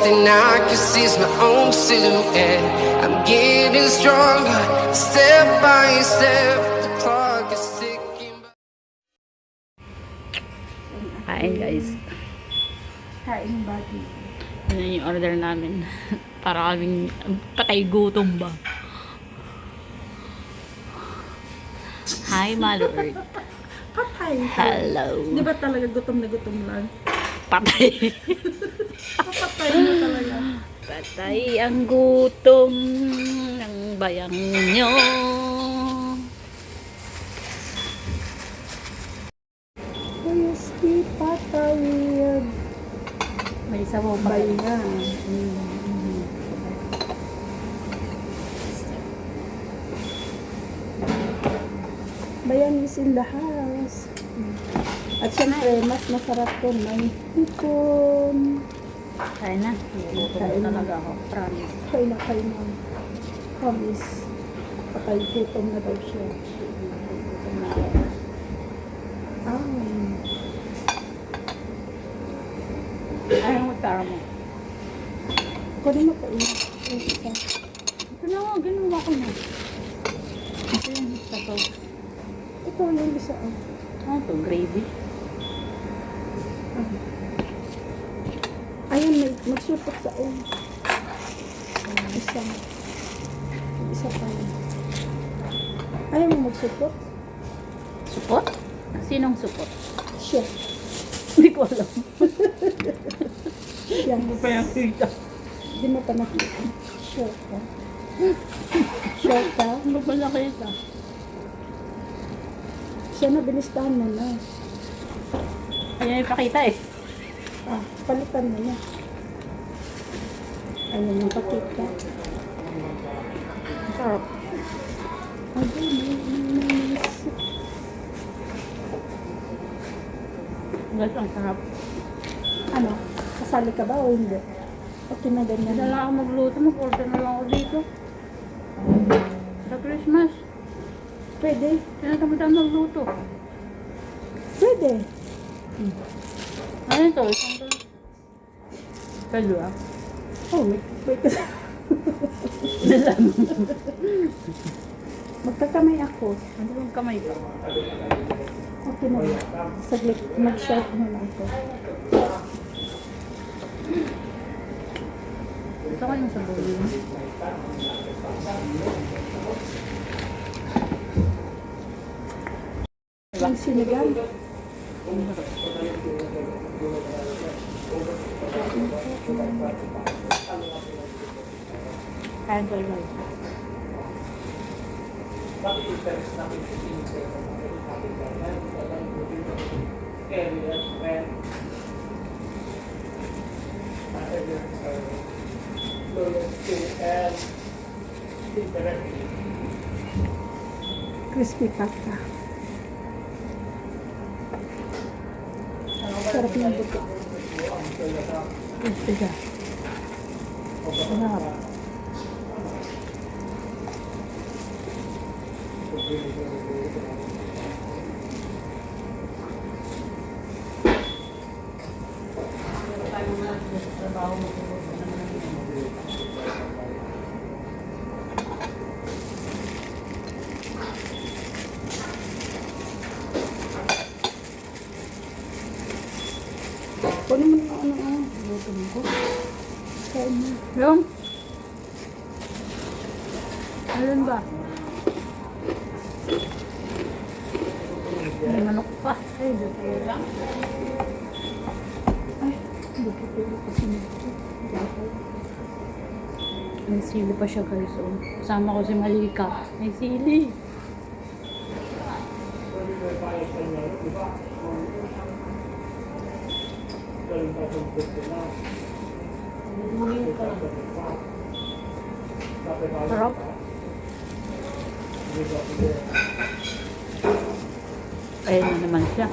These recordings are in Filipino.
thing I can see is my own silhouette. I'm getting stronger, step by step. The clock is ticking. Kain guys. Kain bati. Yan yung order namin. Para kaming patay gutom ba. Hi Mother Earth. Patay. Hello. Di ba talaga gutom na gutom lang? Patay. Patay mo talaga. Patay ang gutom ng bayang nyo. Whiskey patay. May isa mo pa. Bay nga. Bayan is in the house. At syempre, mas masarap kung may hipon. Kain na. Gutom na talaga ako. Promise. Kain na. Promise. Patay gutom na daw siya. Ayaw magtara mo. Kunin mo pa isa. Ito na nga. Ginawa ko na. Ito yung sabaw. Ito yung isa. Ano to? Gravy? Ayun, magsupot sa isa. Isa pa yun. Ayaw mo magsupot? Supot? Sinong supot? Siya. Hindi ko alam. Yan. Hindi pa yung kita. Hindi mo pa nakita. Sure ka. Sure ka? Hindi pa nakita. Siya na, bilistahan mo na. Ayaw ipakita eh. Palitan mo na. Ayun yung pakita. Sarap. May Guys, ang sarap. ano? Kasali ka ba o hindi? Okay na ganyan. Hindi na ako magluto. Mag-order na lang ako dito. Sa Christmas. Pwede. Tinatamad magluto. Pwede. Ano ito? Isang to. Pwede ah. Oh, may kasama. Magkakamay ako. Ano bang kamay ko? Okay na. Saglit, mag-short mo na ako. Ito ko yung sabaw yun. Ang sinigang. Kain ko lang. Crispy pasta. Sarap ng buto. Crispy siya. Sarap. Kunin mo na ano. Luto ko. Kain mo. Yung? Alin ba? May manok pa. Ay, luto lang. Ay, luto ko kasi nito. May sili pa siya guys. Oh. Kasama ko si Malika. May sili. Sarap. Ayan na naman siya.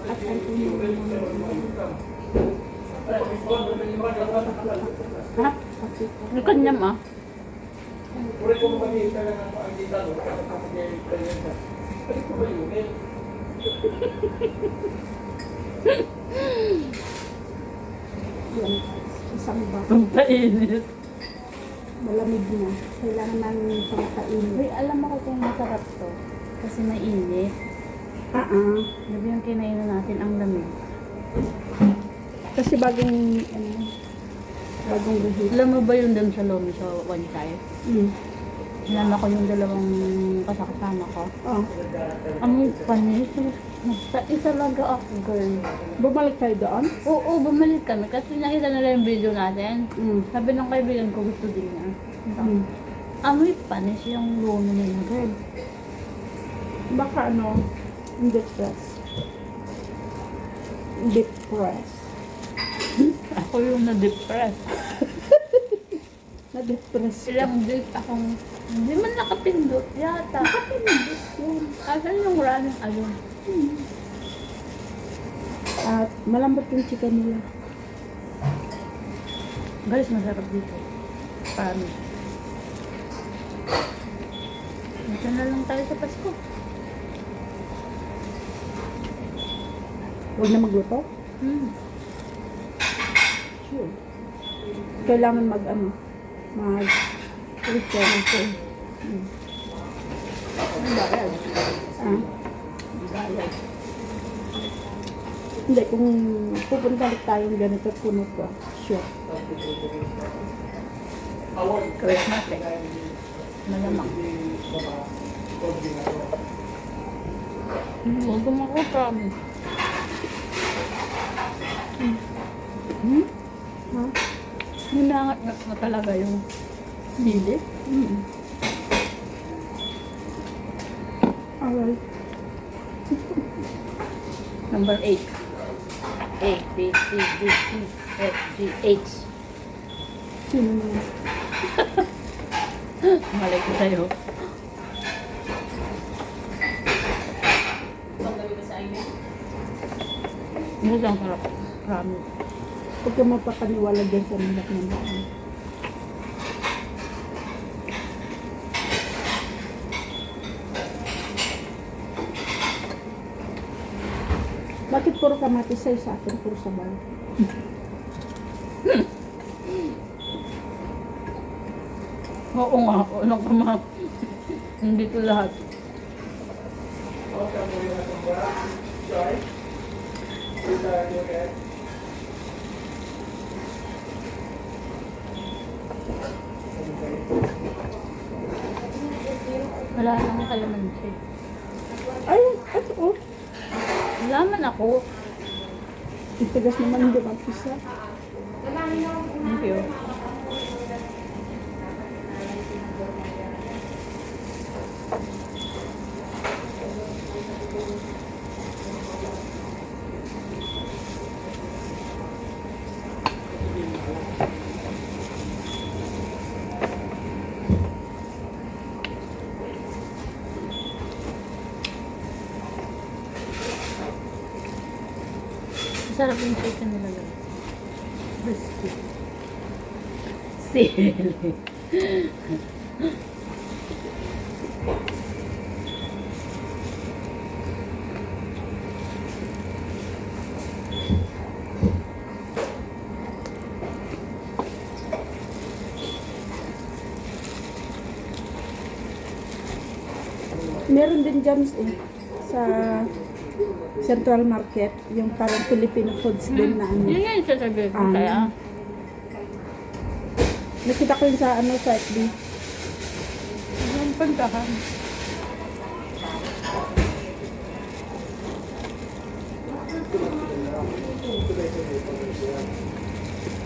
At Ha? nakakita. Ano kanya ma? Yan, isang ba. Ang painit. Malamig na. Kailangan namin pangkain. Uy, alam mo ko kung masarap to. Kasi mainit. Sabi yung kinainan natin ang lamig. Kasi bagong reheat. Alam mo ba yung dun sa Lomi sa one time? Sinama ko yung dalawang kasakasama ko. Oh. Ang panis. Nagtais talaga ako, girl. Bumalik tayo doon? Oo, bumalik kami. Kasi nakita nila yung video natin. Sabi ng kaibigan ko, gusto din niya. Amoy panis yung Lomi nila, girl. Baka depress. Depress. Ako yung na-depress. Na-depress. Ilang days akong hindi man nakapindot yata. Nakapindot yun. Asan yung running alone? At malambot yung chicken nila. Guys, masarap dito. Parang. Ito na lang tayo sa Pasko. Huwag na magluto? Sure. Kailangan mag-return. Bayad. Bayad. Hindi, kung pupunta ulit tayong ganito puno ko, sure. Christmas eh. Malamang. Huwag ako promise. Ha? Ninangat na talaga yung hindi. Alright. Number 8. A, B, C, D, E, F, G, H. Sino naman? Malay ko sa'yo. Gusto ang sarap. Promise. Huwag ka mapapaniwala dyan sa nilak ng daan. Bakit puro kamatis sa'yo sa akin, puro sabay? Oo nga. Walang kama. Hindi ko lahat. Wala lang kalamansi. Ay, ito. Wala man ako. Itigas naman hindi mag-isa. Thank you. Masarap yung chicken nila yun. Crispy. Sili. Meron din dyan sa Central Market, yung parang Filipino foods din na ano. Yun nga yung sasabihin ko kaya. Nakita ko yun sa sa FB. Yung pagkahan.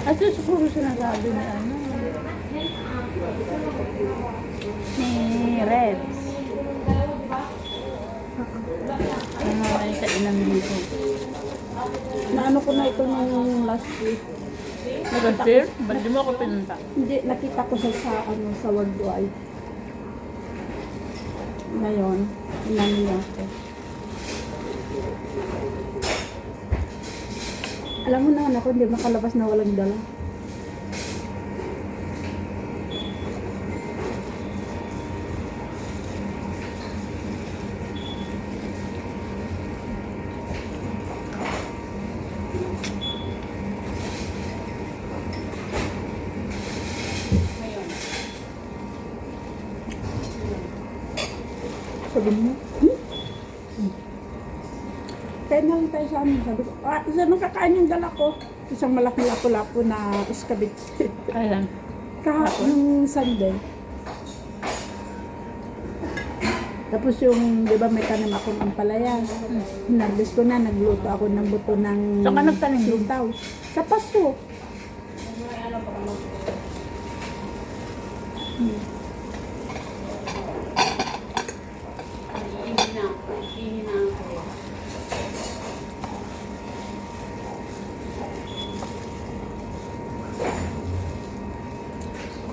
At yung siguro sinasabi ni ni Reds. Ano ay sa inang dito. Naano ko na ito nung last week. Nag-share? Ba't di mo ako pinunta? Hindi, nakita ko siya sa Worldwide. Ngayon, inano niya ako. Alam mo naman ako, hindi makalabas na walang dala. Sabi niya, kaya na lang tayo sa amin. Sabi ko, isa nang kakain yung dala ko. Isang malaking lapu-lapu na escabeche. Kailan? Kahapon ng Sunday. Tapos yung, di ba may tanim akong ampalaya. Hinagis ko na, nagluto ako ng buto ng Saan ka nagtanim? sitaw. Sa paso.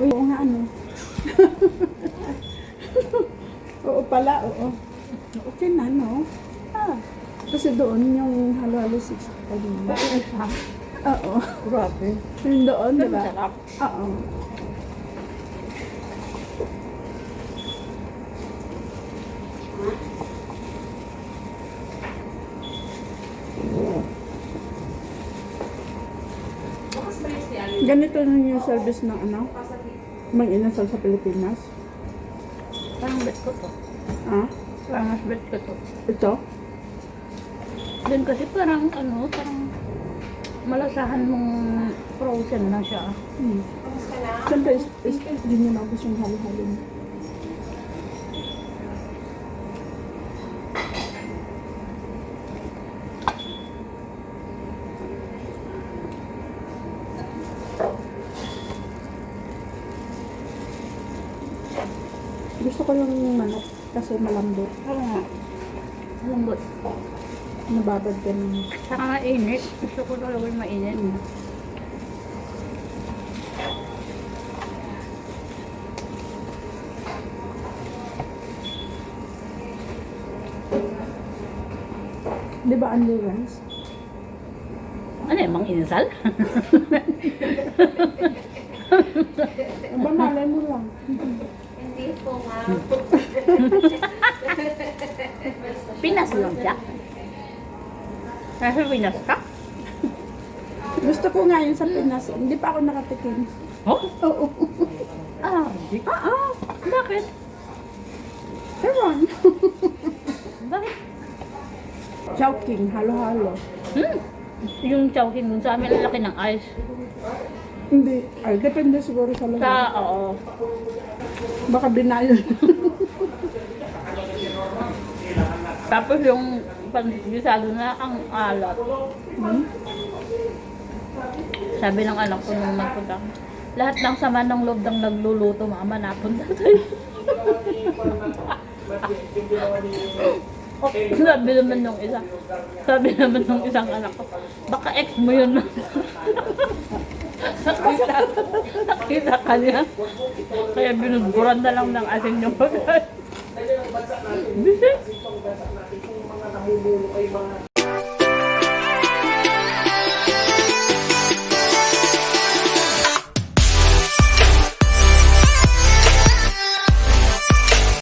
Uy, oo nga ano. Oo pala, oo. Okay na, no? Kasi doon yung halo-halo 6 kanina. Oo. Grabe. Yung doon, di ba? Sarap. Oo. Ganito na yung service ng ano? Mang-inasal sa Pilipinas. Parang bet ko to. Ah? Parang bet ko to. Ito? Doon kasi parang parang malasahan mong frozen na siya. Siyempre, hindi niya mabos yung halo-halo niya. Gusto ko yung manok kasi malambot. Oo nga. Lambot. Nababad ka ng... Saka mainit. Gusto ko talaga yung mainit. Di ba only rice? Ano yung mang inasal? Aba, malay mo lang. Pinas lang siya. Nasa Pinas ka? Gusto ko nga yun sa Pinas. Hindi pa ako nakatikim. Oh? Oo. Hindi. Bakit? Ewan. Bakit? Chowking, halo-halo. Yung chowking dun sa amin, ang laki ng ice. Hindi. Ay, depende siguro sa lugar. Oo. Baka binayon. Tapos yung pag-gisado na ang alat. Sabi ng anak ko nung nagpunta, lahat ng sama ng loob ng nagluluto, mama, napunta tayo. Sabi naman nung isang anak ko, baka ex mo yun. Nakita ka niya. Kaya binudburan na lang ng asin yung pagkain. Bisik.